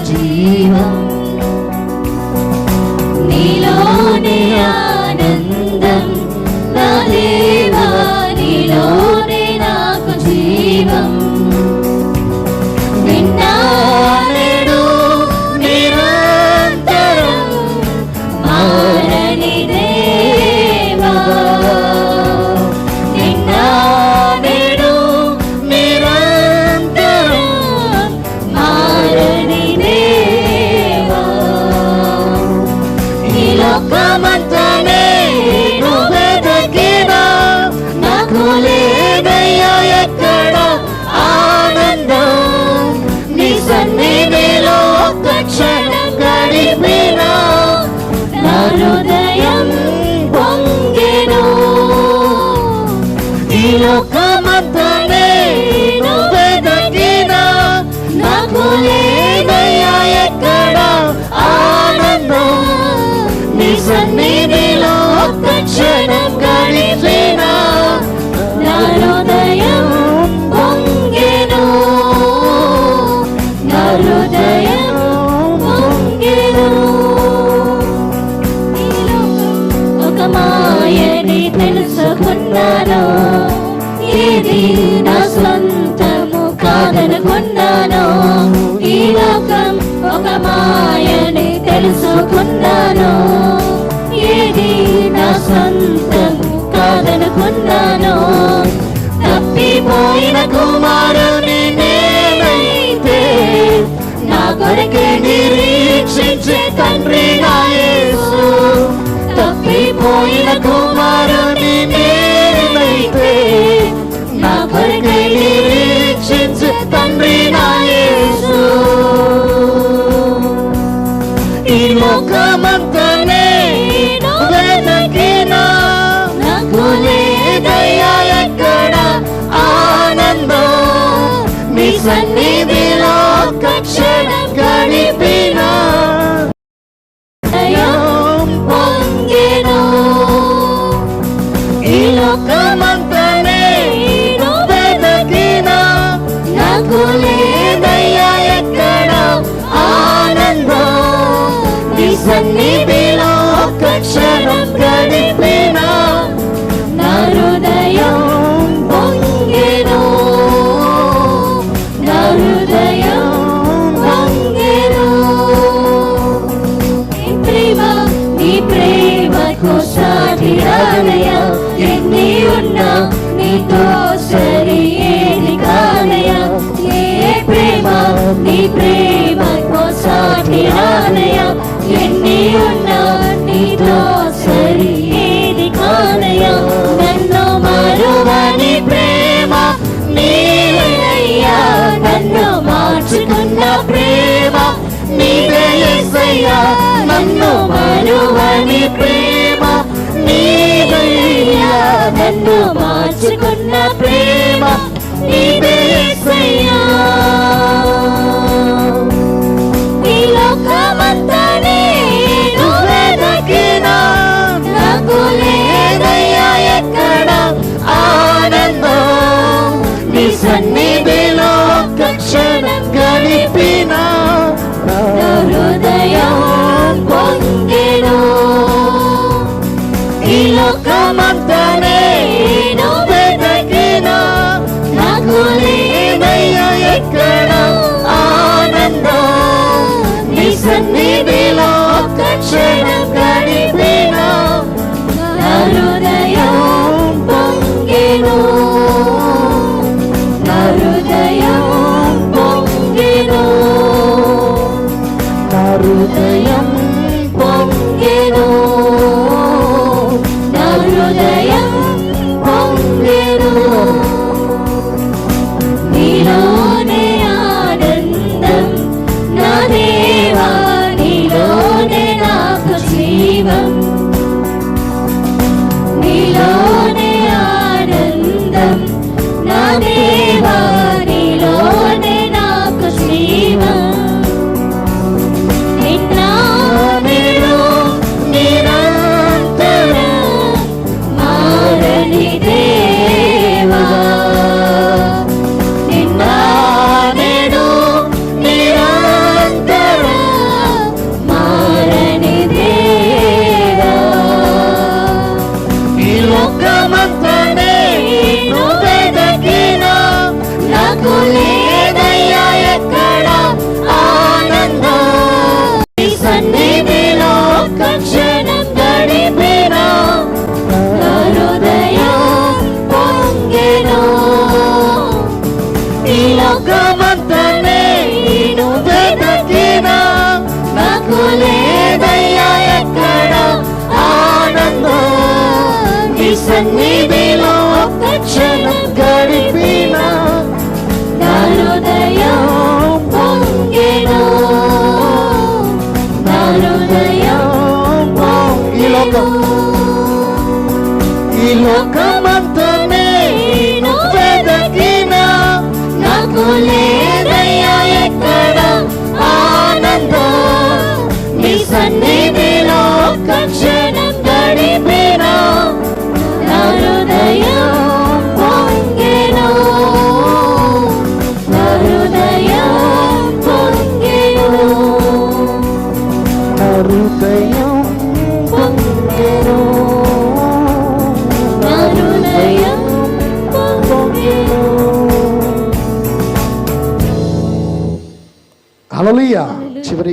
జీవం నీలోనే ఆనందం నా దేవా నీలోనే నాకు జీవం నిన్నాడు నిరంతరం మారని దేవా నిన్నాడు నిరంతరం మారని లోకమంతనే నువ్వే దక్కినా నాకు లేదయ్యా ఎక్కడ ఆనందం నీ సన్నిధిలో ఒక్క క్షణం గడిపినా నా హృదయం పొంగెను ఈ లోకమంతనే నువ్వే దక్కినా నాకు లేదయ్యా ఎక్కడ ఆనందం సన్నిధిలో ఒక్క క్షణం గడిపినా నా హృదయం పొంగెను నా హృదయం పొంగెను ఒక మాయని తెలుసుకున్నాను ఏది నా సొంతము కాదనుకున్నాను ఈ లోకం ఒక మాయని తెలుసుకున్నాను ఏది నా సొంతము కాదనుకున్నాను తప్పిపోయిన కుమారుని నేనైతే నా కొరకే నిరీక్షించే తండ్రి నా యేసు తప్పిపోయిన కుమారుని నేనైతే నా కొరకే నిరీక్షించే తండ్రి నా యేసు ఈ లోకమంతనే వెతకినా నాకు లేదయ్యా ఎక్కడ ఆనందం నీ సన్నిధిలో ఒక్క క్షణం గడిపినా పొంగెను ఈ లోకమంతనే వెతకినా నాకు లేదయ్యా ఎక్కడ ఆనందం సన్నిధిలో ఒక్క క్షణం గడిపినా నా హృదయం పొంగెను నా హృదయం పొంగెను నీ ప్రేమకు సాటి రానయ్యా ఎన్ని ఉన్నా నీతో సరి ఏది కానయ్యా ఏ ప్రేమ నీ ప్రేమకు సాటి రానయ్యా ఎన్ని ఉన్నా నీతో సరి ఏది కానయ్యా నన్ను మరువని ప్రేమ నీవయ్యా నన్ను మార్చుకున్న ప్రేమ నీవే యేసయ్యా నన్ను మరువని ప్రేమ నీవయ్యా నన్ను మార్చుకున్న ప్రేమ నీవే యేసయ్యా ఈ లోకమంతనే నువ్వే దక్కినా నాకు లేదయ్యా ఎక్కడ ఆనందం నీ సన్నిధిలో ఒక్క క్షణం గడిపినా నా హృదయం పొంగెను ఈ లోకమంతనే నువ్వే దక్కినా నాకు లేదయ్యా ఎక్కడ ఆనందం నీ సన్నిధిలో ఒక్క క్షణం గడిపినా నా హృదయం పొంగెను నా హృదయం పొంగెను నా హృదయం పొంగెను నా హృదయం పొంగెను నీలోనే ఆనందం నా దేవా నీలోనే సన్నిధిలో ఒక్క క్షణం గడిపిన నా హృదయం పొంగెను నా హృదయం పొంగెను ఈ లోకమంతా నేను వెదకిన నాకు లేదయ్యా ఎక్కడ ఆనందం నీ సన్నిధిలో ఒక్క క్షణం గడిపిన నా హృదయం పొంగెను నా హృదయం పొంగెను నా హృదయం పొంగెను నా హృదయం పొంగెను. హల్లెలూయా. చివరిగా